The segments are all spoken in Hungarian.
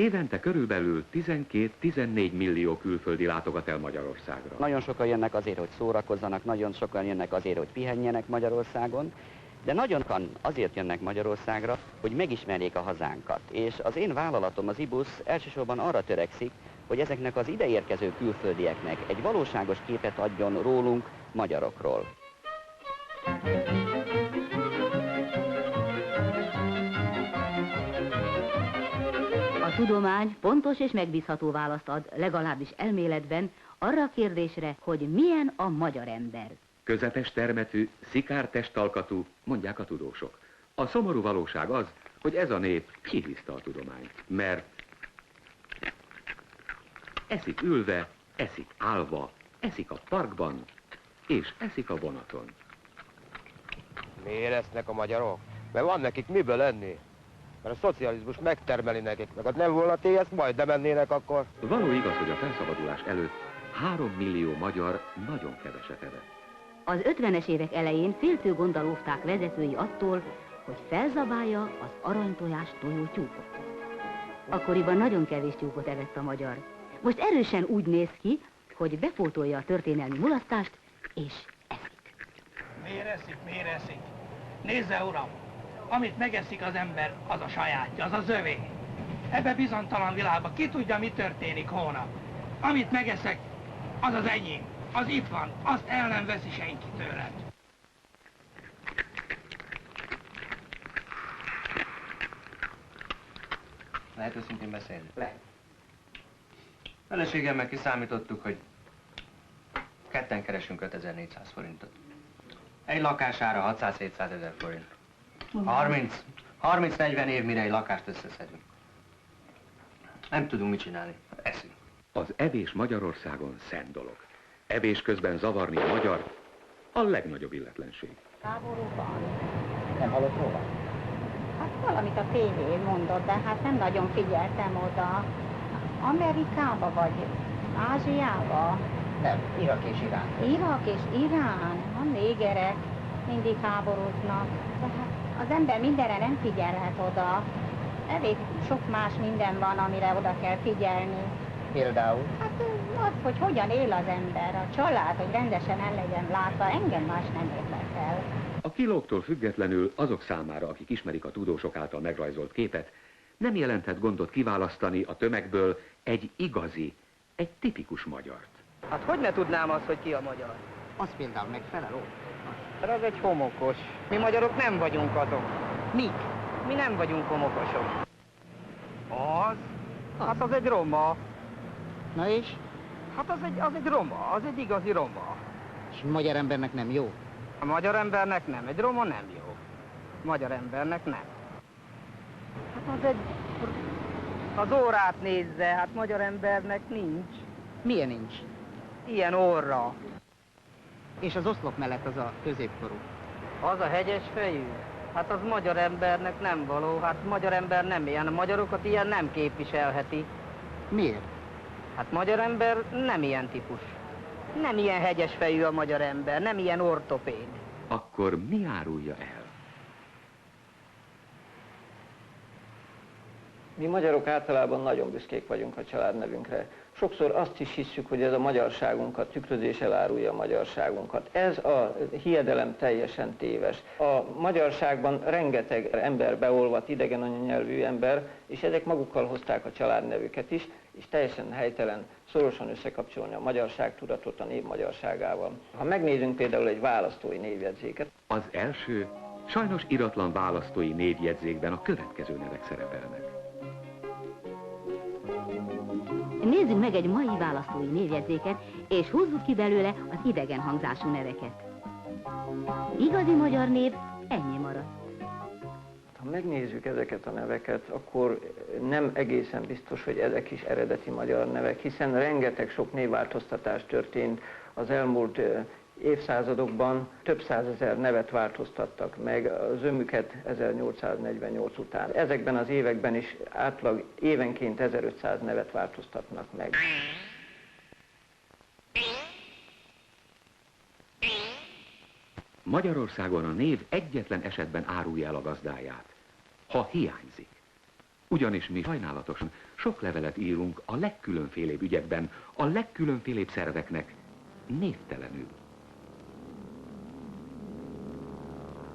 Évente körülbelül 12-14 millió külföldi látogat el Magyarországra. Nagyon sokan jönnek azért, hogy szórakozzanak, nagyon sokan jönnek azért, hogy pihenjenek Magyarországon, de nagyon sokan azért jönnek Magyarországra, hogy megismerjék a hazánkat. És az én vállalatom, az IBUSZ elsősorban arra törekszik, hogy ezeknek az ideérkező külföldieknek egy valóságos képet adjon rólunk, magyarokról. A tudomány pontos és megbízható választ ad, legalábbis elméletben, arra a kérdésre, hogy milyen a magyar ember. Közepes termetű, szikár testalkatú, mondják a tudósok. A szomorú valóság az, hogy ez a nép kihiszta a tudományt, mert eszik ülve, eszik állva, eszik a parkban, és eszik a vonaton. Miért esznek a magyarok? Mert van nekik miből enni. Mert a szocializmus megtermeli nekik, meg ha nem volna ezt majd nem ennének akkor. Való igaz, hogy a felszabadulás előtt 3 millió magyar nagyon keveset evett. Az 50-es évek elején féltő gonddal óvták vezetői attól, hogy felzabálja az aranytojás tojótyúkot. Akkoriban nagyon kevés tyúkot evett a magyar. Most erősen úgy néz ki, hogy bepótolja a történelmi mulasztást, és eszik. Miért eszik? Nézze, uram! Amit megeszik az ember, az a sajátja, az az övé. Ebbe bizonytalan világban ki tudja, mi történik holnap. Amit megeszek, az az enyém. Az itt van, azt el nem veszi senki tőled. Lehet őszintén beszélni? Lehet. Feleségemmel kiszámítottuk, hogy ketten keresünk 5400 forintot. Egy lakására 600-700 ezer forint. 30-40 év, mire egy lakást összeszedünk. Nem tudunk mit csinálni. Eszünk. Az evés Magyarországon szent dolog. Evés közben zavarni a magyar a legnagyobb illetlenség. Háborúban? Nem hallott róla? Hát valamit a tévén mondott, de hát nem nagyon figyeltem oda. Amerikába vagy Ázsiába? Nem, Irak és Irán. Irak és Irán? A négerek mindig háborúznak. De hát az ember mindenre nem figyelhet oda. Elég sok más minden van, amire oda kell figyelni. Például? Hát az, hogy hogyan él az ember, a család, hogy rendesen el legyen látva, engem más nem érdekel. A kilógtól függetlenül azok számára, akik ismerik a tudósok által megrajzolt képet, nem jelenthet gondot kiválasztani a tömegből egy igazi, egy tipikus magyart. Hát hogy ne tudnám azt, hogy ki a magyar? Az például megfelel ott. Hát az egy homokos. Mi magyarok nem vagyunk azok. Mik? Mi nem vagyunk homokosok. Az? Hát az egy roma. Na és? Hát az egy roma, az egy igazi roma. És magyar embernek nem jó? A magyar embernek nem, egy roma nem jó. Magyar embernek nem. Hát az egy... Az órát nézze, hát magyar embernek nincs. Milyen nincs? Ilyen óra. És az oszlop mellett az a középkorú. Az a hegyes fejű? Hát az magyar embernek nem való, hát magyar ember nem ilyen, a magyarokat ilyen nem képviselheti. Miért? Hát magyar ember nem ilyen típus. Nem ilyen hegyes fejű a magyar ember, nem ilyen ortopéd. Akkor mi árulja el? Mi magyarok általában nagyon büszkék vagyunk a családnevünkre. Sokszor azt is hisszük, hogy ez a magyarságunkat, tükrözés elárulja a magyarságunkat. Ez a hiedelem teljesen téves. A magyarságban rengeteg ember beolvadt, idegen anyanyelvű ember, és ezek magukkal hozták a családnevüket is, és teljesen helytelen szorosan összekapcsolni a magyarságtudatot a nép magyarságával. Ha megnézzünk például egy választói névjegyzéket. Az első, sajnos iratlan választói névjegyzékben a következő nevek szerepelnek. Nézzük meg egy mai választói névjegyzéket, és húzzuk ki belőle az idegen hangzású neveket. Igazi magyar név ennyi maradt. Ha megnézzük ezeket a neveket, akkor nem egészen biztos, hogy ezek is eredeti magyar nevek, hiszen rengeteg sok névváltoztatás történt az elmúlt évszázadokban, több százezer nevet változtattak meg az ömüket 1848 után. Ezekben az években is átlag évenként 1500 nevet változtatnak meg. Magyarországon a név egyetlen esetben árulja el a gazdáját, ha hiányzik. Ugyanis mi sajnálatosan sok levelet írunk a legkülönfélébb ügyekben, a legkülönfélébb szerveknek, névtelenül.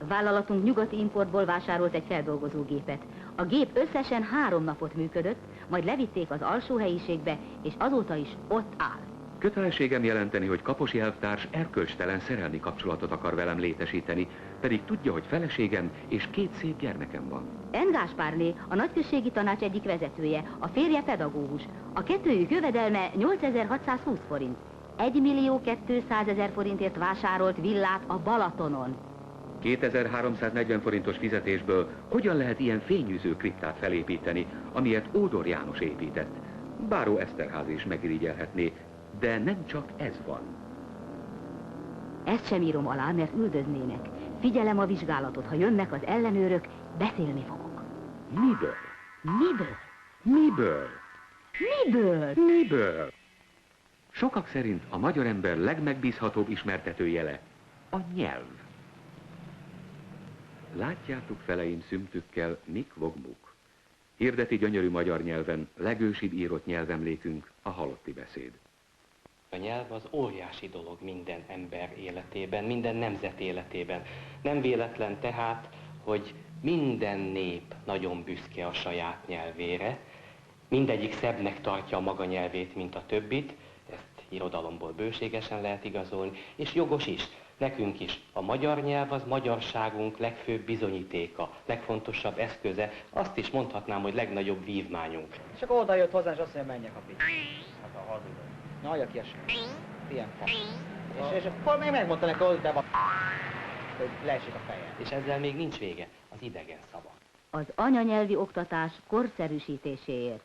Vállalatunk nyugati importból vásárolt egy feldolgozógépet. A gép összesen 3 napot működött, majd levitték az alsó helyiségbe, és azóta is ott áll. Kötelességem jelenteni, hogy Kaposi elvtárs erkölcstelen szerelmi kapcsolatot akar velem létesíteni, pedig tudja, hogy feleségem és 2 szép gyermekem van. N. Gáspárné, a nagyközségi tanács egyik vezetője, a férje pedagógus. A kettőjük jövedelme 8620 forint. 1.200.000 forintért vásárolt villát a Balatonon. 2340 forintos fizetésből hogyan lehet ilyen fényűző kriptát felépíteni, amilyet Ódor János épített? Báró Eszterházy is megirigyelhetné, de nem csak ez van. Ezt sem írom alá, mert üldöznének. Figyelem a vizsgálatot, ha jönnek az ellenőrök, beszélni fogok. Miből? Miből? Miből? Miből? Miből? Sokak szerint a magyar ember legmegbízhatóbb ismertetőjele a nyelv. Látjátok feleim szümtükkel, mik vogmuk. Hirdeti gyönyörű magyar nyelven legősibb írott nyelvemlékünk, a halotti beszéd. A nyelv az óriási dolog minden ember életében, minden nemzet életében. Nem véletlen tehát, hogy minden nép nagyon büszke a saját nyelvére, mindegyik szebbnek tartja a maga nyelvét, mint a többit, ezt irodalomból bőségesen lehet igazolni, és jogos is. Nekünk is a magyar nyelv az magyarságunk legfőbb bizonyítéka, legfontosabb eszköze, azt is mondhatnám, hogy legnagyobb vívmányunk. És akkor oda jött hozzá, és azt mondja, menjek a pics. Hát a hazudom. Na, adja ki a ilyen fa. És akkor még megmondta neki, hogy hogy leesik a feje. És ezzel még nincs vége, az idegen szava. Az anyanyelvi oktatás korszerűsítéséért.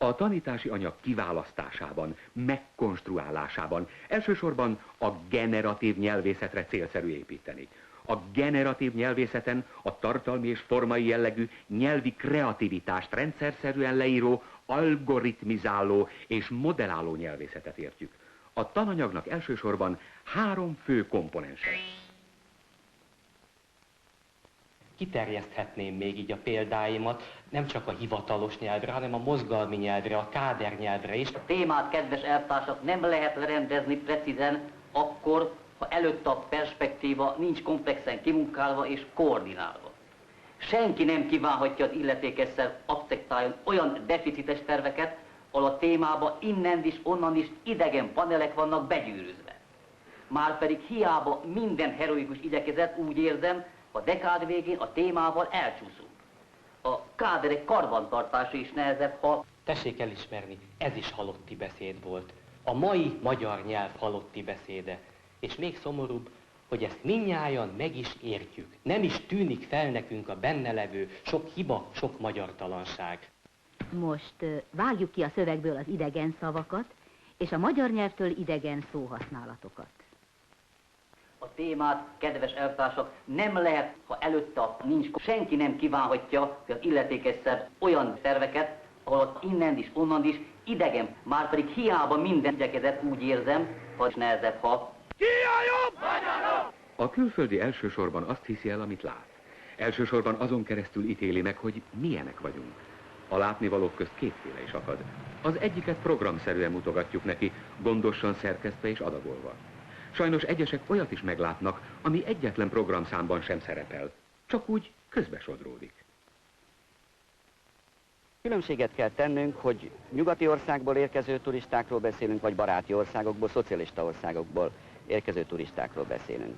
A tanítási anyag kiválasztásában, megkonstruálásában elsősorban a generatív nyelvészetre célszerű építeni. A generatív nyelvészeten a tartalmi és formai jellegű nyelvi kreativitást rendszerszerűen leíró, algoritmizáló és modelláló nyelvészetet értjük. A tananyagnak elsősorban 3 fő komponense. Kiterjeszthetném még így a példáimat, nem csak a hivatalos nyelvre, hanem a mozgalmi nyelvre, a káder nyelvre is. A témát, kedves elvtársak, nem lehet lerendezni precízen akkor, ha előtt a perspektíva nincs komplexen kimunkálva és koordinálva. Senki nem kívánhatja az illetékes szerv abszektáljon olyan deficites terveket, ahol a témába innen is, onnan is idegen panelek vannak begyűrűzve. Márpedig hiába minden heroikus igyekezet, úgy érzem, a dekád végén a témával elcsúszunk. A káderek karbantartása is nehezebb, ha... Tessék elismerni, ez is halotti beszéd volt. A mai magyar nyelv halotti beszéde. És még szomorúbb, hogy ezt mindnyájan meg is értjük. Nem is tűnik fel nekünk a benne levő sok hiba, sok magyartalanság. Most vágjuk ki a szövegből az idegen szavakat, és a magyar nyelvtől idegen szóhasználatokat. A témát, kedves elvtársak, nem lehet, ha előtte nincs, senki nem kívánhatja, hogy az illetékes szerv olyan terveket, ahol ott innen is, onnan is idegen, márpedig hiába minden igyekezet, úgy érzem, hogy nehezebb, ha... Ki a jobb magyarok? A külföldi elsősorban azt hiszi el, amit lát. Elsősorban azon keresztül ítéli meg, hogy milyenek vagyunk. A látnivalók közt kétféle is akad. Az egyiket programszerűen mutogatjuk neki, gondosan szerkesztve és adagolva. Sajnos egyesek olyat is meglátnak, ami egyetlen programszámban sem szerepel. Csak úgy közbesodródik. Különbséget kell tennünk, hogy nyugati országból érkező turistákról beszélünk, vagy baráti országokból, szocialista országokból érkező turistákról beszélünk.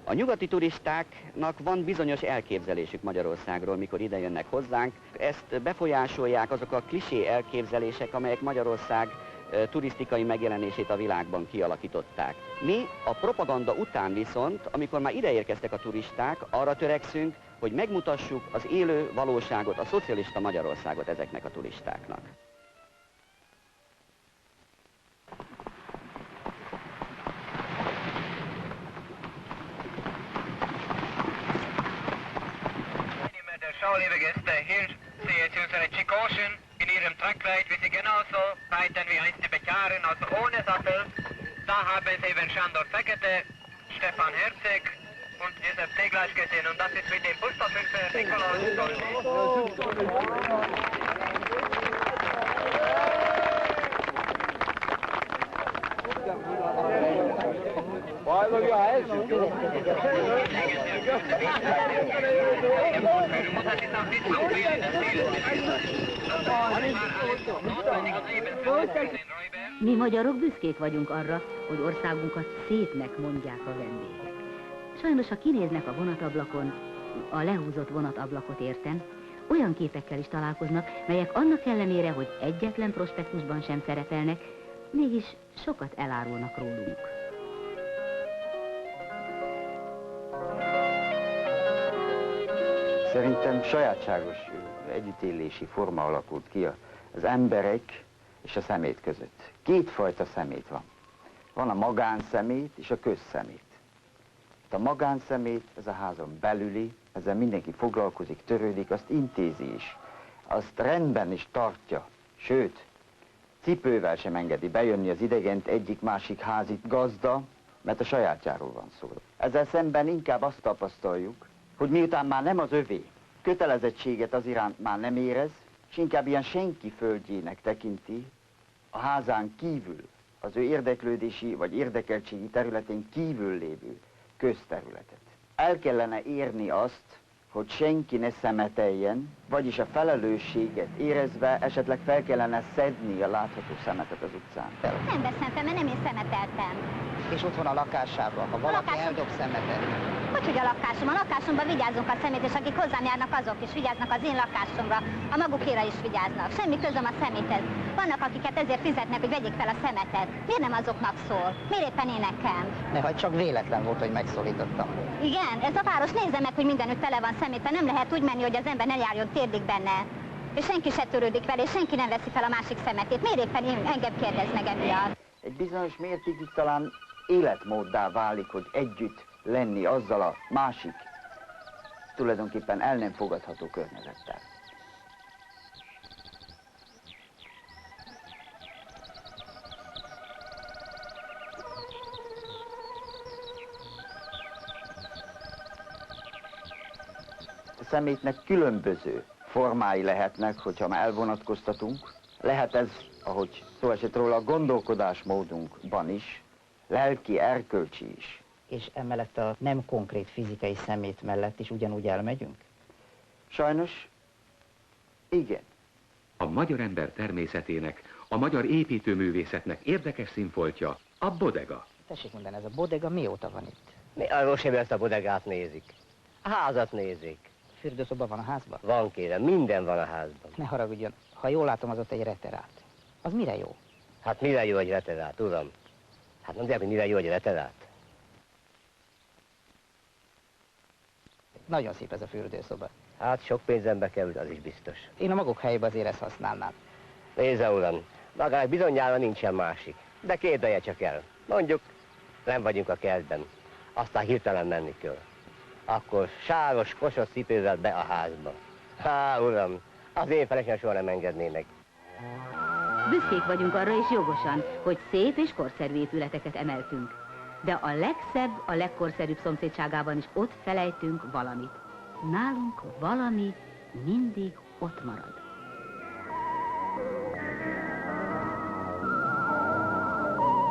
A nyugati turistáknak van bizonyos elképzelésük Magyarországról, mikor ide jönnek hozzánk. Ezt befolyásolják azok a klisé elképzelések, amelyek Magyarország turisztikai megjelenését a világban kialakították. Mi a propaganda után viszont, amikor már ide érkeztek a turisták, arra törekszünk, hogy megmutassuk az élő valóságot, a szocialista Magyarországot ezeknek a turistáknak. Schauliebe Gäste, hier seht ihr unsere Chikoschen. In ihrem Tragkleid, wie sie genauso reiten wie einst die Bejahren, also ohne Sattel. Da haben sie eben Sándor Fekete, Stefan Herzeg und Josef Teglasch gesehen. Und das ist mit dem Bus der 5. Nikolaus. Mi magyarok büszkék vagyunk arra, hogy országunkat szépnek mondják a vendégek. Sajnos, ha kinéznek a vonatablakon, a lehúzott vonatablakot értem, olyan képekkel is találkoznak, melyek annak ellenére, hogy egyetlen prospektusban sem szerepelnek, mégis sokat elárulnak rólunk. Szerintem sajátságos együttélési forma alakult ki az emberek és a szemét között. Kétfajta szemét van. Van a magánszemét és a közszemét. A magánszemét, ez a házon belüli, ezzel mindenki foglalkozik, törődik, azt intézi is. Azt rendben is tartja, sőt, cipővel sem engedi bejönni az idegent egyik-másik házi gazda, mert a sajátjáról van szó. Ezzel szemben inkább azt tapasztaljuk, hogy miután már nem az övé, kötelezettséget az iránt már nem érez, és inkább ilyen senki földjének tekinti, a házán kívül, az ő érdeklődési vagy érdekeltségi területén kívül lévő közterületet. El kellene érni azt, hogy senki ne szemeteljen, vagyis a felelősséget érezve esetleg fel kellene szedni a látható szemetet az utcán. Nem veszem fel, mert nem én szemeteltem. És ott van a lakásában, ha valaki eldob szemetet. Hogy a lakásom? A lakásomban vigyázunk a szemét, és akik hozzám járnak, azok is vigyáznak az én lakásomra. A magukéra is vigyáznak. Semmi közöm a szeméthez. Vannak, akiket ezért fizetnek, hogy vegyék fel a szemetet. Miért nem azoknak szól? Miért éppen én nekem? Nehogy csak véletlen volt, hogy megszólítottam. Igen, ez a város, nézze meg, hogy mindenütt tele van szeméttel. Nem lehet úgy menni, hogy az ember ne járjon térdig benne. És senki se törődik vele, és senki nem veszi fel a másik szemetét. Miért éppen engem kérdez meg emiatt? Egy bizonyos mértékig talán életmóddá válik, hogy együtt lenni azzal a másik, tulajdonképpen el nem fogadható környezettel. A szemétnek különböző formái lehetnek, hogyha már elvonatkoztatunk. Lehet ez, ahogy szó esett róla, a gondolkodásmódunkban is, lelki, erkölcsi is. És emellett a nem konkrét fizikai szemét mellett is ugyanúgy elmegyünk? Sajnos, igen. A magyar ember természetének, a magyar építőművészetnek érdekes színfoltja a bodega. Tessék mondani, ez a bodega mióta van itt? Mi arról sem ezt a bodegát nézik. A házat nézik. Fürdőszoba van a házban? Van kérem, minden van a házban. Ne haragudjon, ha jól látom, az ott egy reterát. Az mire jó? Hát mire jó egy reterát, uram? Hát mondják, hogy mire jó egy reterát? Nagyon szép ez a fürdőszoba. Hát sok pénzembe került, az is biztos. Én a maguk helyében azért ezt használnám. Nézze, uram, magának bizonyára nincsen másik. De képzelje csak el. Mondjuk, nem vagyunk a kertben. Aztán hirtelen menni kell. Akkor sáros, kosos cipővel be a házba. Há, uram, az én felesem soha nem engednének. Büszkék vagyunk arra is jogosan, hogy szép és korszerű épületeket emeltünk. De a legszebb, a legkorszerűbb szomszédságában is ott felejtünk valamit. Nálunk valami mindig ott marad.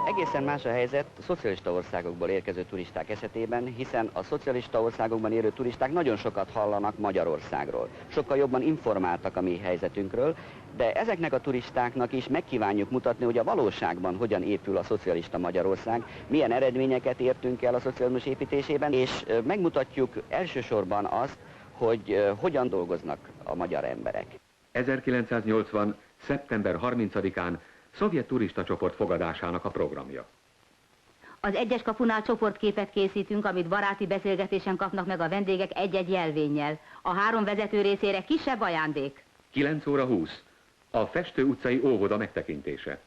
Egészen más a helyzet a szocialista országokból érkező turisták esetében, hiszen a szocialista országokban élő turisták nagyon sokat hallanak Magyarországról. Sokkal jobban informáltak a mi helyzetünkről, de ezeknek a turistáknak is megkívánjuk mutatni, hogy a valóságban hogyan épül a szocialista Magyarország, milyen eredményeket értünk el a szocializmus építésében, és megmutatjuk elsősorban azt, hogy hogyan dolgoznak a magyar emberek. 1980. szeptember 30-án szovjet turista csoport fogadásának a programja. Az egyes kapunál csoportképet készítünk, amit baráti beszélgetésen kapnak meg a vendégek egy-egy jelvénnyel. A 3 vezető részére kisebb ajándék. 9 óra 20. A Festő utcai óvoda megtekintése.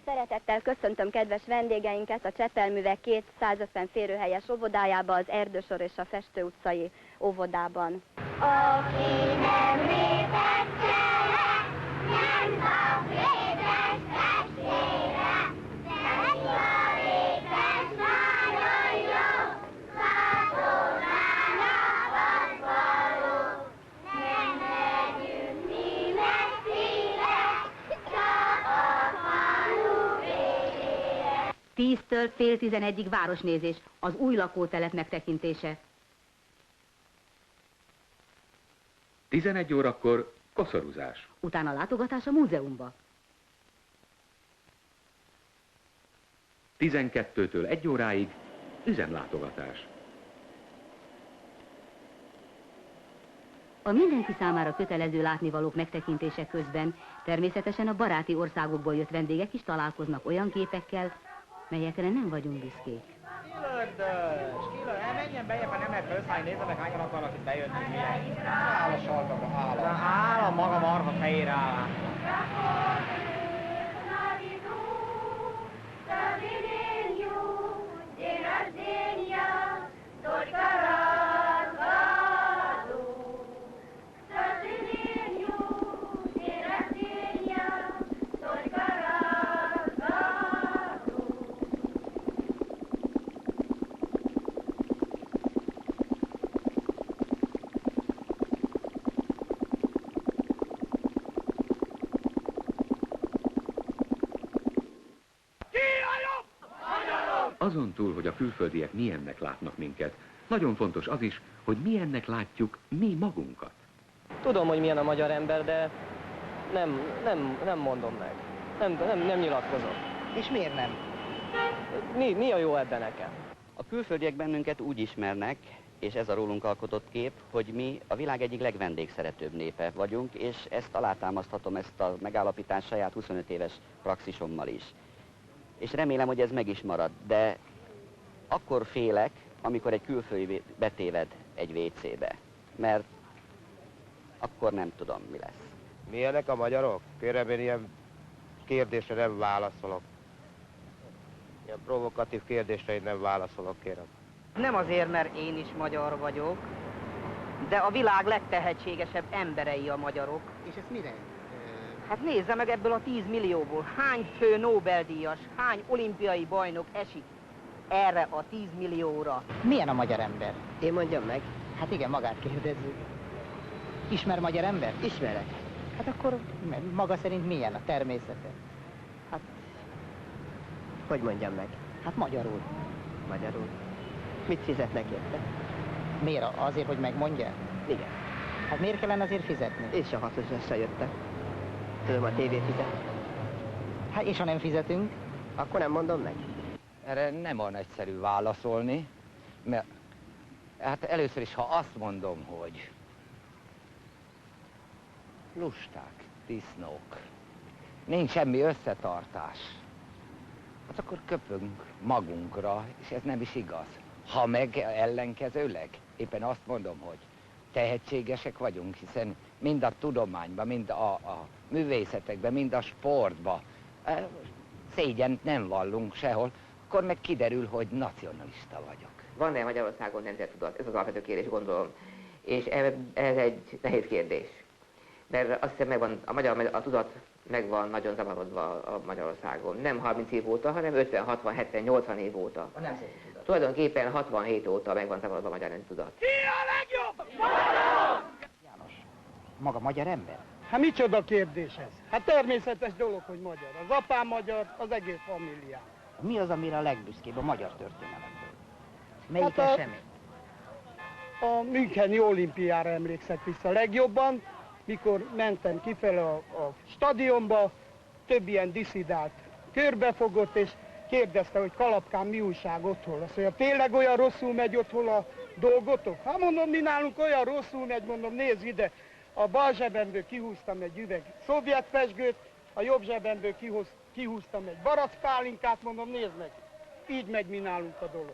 Szeretettel köszöntöm kedves vendégeinket a Csepelművek 250 férőhelyes óvodájába, az Erdősor és a Festő utcai óvodában. Aki nem lépett el, nem kap édes testvére, neki a lépés nagyon jó, katonának az való. Nem legyünk mi messzire, csak a falu végére. 10-től fél 11-ig városnézés, az új lakótelep megtekintése. 11 órakor koszorúzás. Utána látogatás a múzeumba. 12-től 1 óráig üzemlátogatás. A mindenki számára kötelező látnivalók megtekintése közben természetesen a baráti országokból jött vendégek is találkoznak olyan képekkel, melyekre nem vagyunk büszkék. Menjen bejebb, ha nem lehet felszállni, nézze meg, hányan akarnak itt bejönni. Áll a sarkakra, áll a maga marha fejére áll. Azon túl, hogy a külföldiek milyennek látnak minket, nagyon fontos az is, hogy milyennek látjuk mi magunkat. Tudom, hogy milyen a magyar ember, de nem mondom meg. Nem nyilatkozom. És miért nem? Mi a jó ebben nekem? A külföldiek bennünket úgy ismernek, és ez a rólunk alkotott kép, hogy mi a világ egyik legvendégszeretőbb népe vagyunk, és ezt alátámaszthatom, ezt a megállapítást saját 25 éves praxisommal is. És remélem, hogy ez meg is marad, de akkor félek, amikor egy külföldi betéved egy WC-be, mert akkor nem tudom, mi lesz. Milyenek a magyarok? Kérem, én ilyen kérdésre nem válaszolok. Ilyen provokatív kérdésre én nem válaszolok, kérem. Nem azért, mert én is magyar vagyok, de a világ legtehetségesebb emberei a magyarok. És ezt mire? Hát nézze meg, ebből a 10 millióból hány fő Nobel-díjas, hány olimpiai bajnok esik erre a 10 millióra. Milyen a magyar ember? Én mondjam meg. Hát igen, magát kérdezzük. Ismer magyar ember? Ismerek. Hát akkor maga szerint milyen a természete? Hát... Hogy mondjam meg? Hát magyarul. Magyarul. Mit fizetnek érte? Miért? Azért, hogy megmondja? Igen. Hát miért kellene azért fizetni? Én se hasznosra jöttem. Tudom, a tévé fizet. Hát és ha nem fizetünk? Akkor nem mondom meg. Erre nem olyan egyszerű válaszolni, mert hát először is, ha azt mondom, hogy lusták, disznók, nincs semmi összetartás, hát akkor köpünk magunkra, és ez nem is igaz. Ha meg ellenkezőleg, éppen azt mondom, hogy tehetségesek vagyunk, hiszen mind a tudományban, mind a művészetekben, mind a sportban szégyent nem vallunk sehol, akkor meg kiderül, hogy nacionalista vagyok. Van-e Magyarországon nemzettudat? Ez az alapvető kérdés, gondolom. És ez egy nehéz kérdés. Mert azt hiszem, megvan, a tudat megvan nagyon zavarodva a Magyarországon. Nem 30 év óta, hanem 50, 60, 70, 80 év óta. A nemzeti tudat. Tulajdonképpen 67 óta megvan zavarodva a magyar tudat. Ki a legjobb? Magyarok! János, maga magyar ember? Hát micsoda kérdés ez? Hát természetes dolog, hogy magyar. Az apám magyar, az egész familiám. Mi az, amire a legbüszkébb a magyar történelemből? Melyik Hát esemény? A Müncheni olimpiára emlékszek vissza legjobban, mikor mentem kifele a stadionba, több ilyen diszidált körbefogott, és kérdezte, hogy Kalapkán mi újság otthon. Azt mondja, tényleg olyan rosszul megy otthon a dolgotok? Hát mondom, mi nálunk olyan rosszul megy, mondom, nézd ide. A bal zsebemből kihúztam egy üveg szovjet pesgőt, a jobb zsebemből kihúztam egy barackpálinkát, mondom, nézd meg. Így megy mi nálunk a dolog.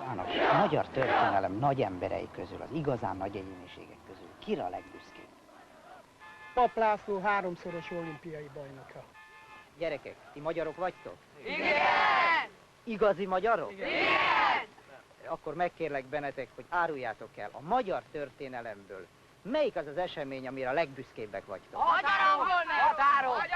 János, a magyar történelem nagy emberei közül, az igazán nagy egyéniségek közül, kire a legbüszkébb? Pap László 3-szoros olimpiai bajnoka. Gyerekek, ti magyarok vagytok? Igen! Igazi magyarok? Igen! Akkor megkérlek benneteket, hogy áruljátok el a magyar történelemből. Melyik az az esemény, amire a legbüszkébbek vagytok? Határok! Határok!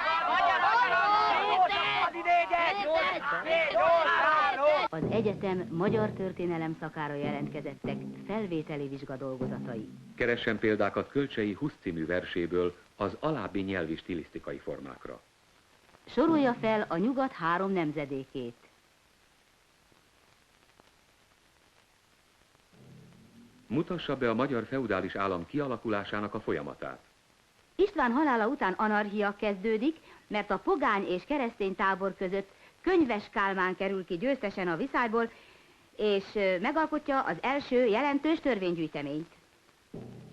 Az egyetem magyar történelem szakára jelentkezettek felvételi vizsgadolgozatai. Keressen példákat Kölcsey Husz című verséből az alábbi nyelvi stilisztikai formákra. Sorolja fel a nyugat 3 nemzedékét. Mutassa be a magyar feudális állam kialakulásának a folyamatát. István halála után anarchia kezdődik, mert a pogány és keresztény tábor között Könyves Kálmán kerül ki győztesen a viszályból, és megalkotja az első jelentős törvénygyűjteményt.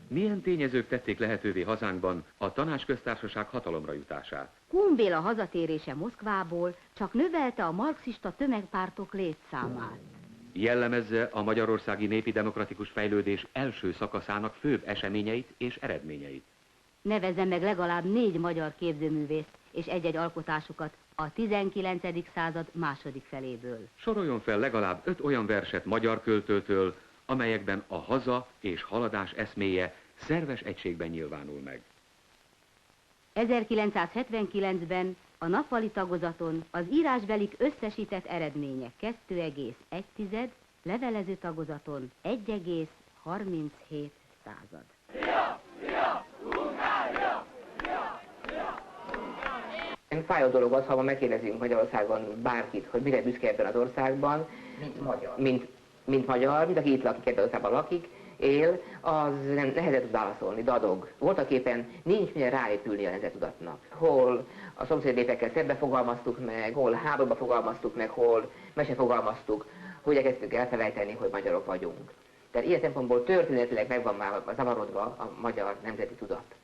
Milyen tényezők tették lehetővé hazánkban a Tanácsköztársaság hatalomra jutását? Kun Béla hazatérése Moszkvából csak növelte a marxista tömegpártok létszámát. Jellemezze a magyarországi népi demokratikus fejlődés első szakaszának főbb eseményeit és eredményeit. Nevezzen meg legalább 4 magyar képzőművészt és egy-egy alkotásukat a 19. század második feléből. Soroljon fel legalább 5 olyan verset magyar költőtől, amelyekben a haza és haladás eszméje szerves egységben nyilvánul meg. 1979-ben a nappali tagozaton az írásbelik összesített eredménye 2,1, levelező tagozaton 1,37. Fájó dolog az, ha ma megkérdezünk Magyarországon bárkit, hogy mire büszke ebben az országban, mint magyar, mint aki itt lakik, ebben az országban lakik, él, az nehezet tud válaszolni, dadog. Voltaképpen nincs milyen ráépülni a nemzettudatnak. Hol a szomszéd népekkel szembe fogalmaztuk meg, hol háborúba fogalmaztuk meg, hol mese fogalmaztuk, hogy elkezdtük elfelejteni, hogy magyarok vagyunk. Tehát ilyen szempontból történetileg meg van már zavarodva a magyar nemzeti tudat.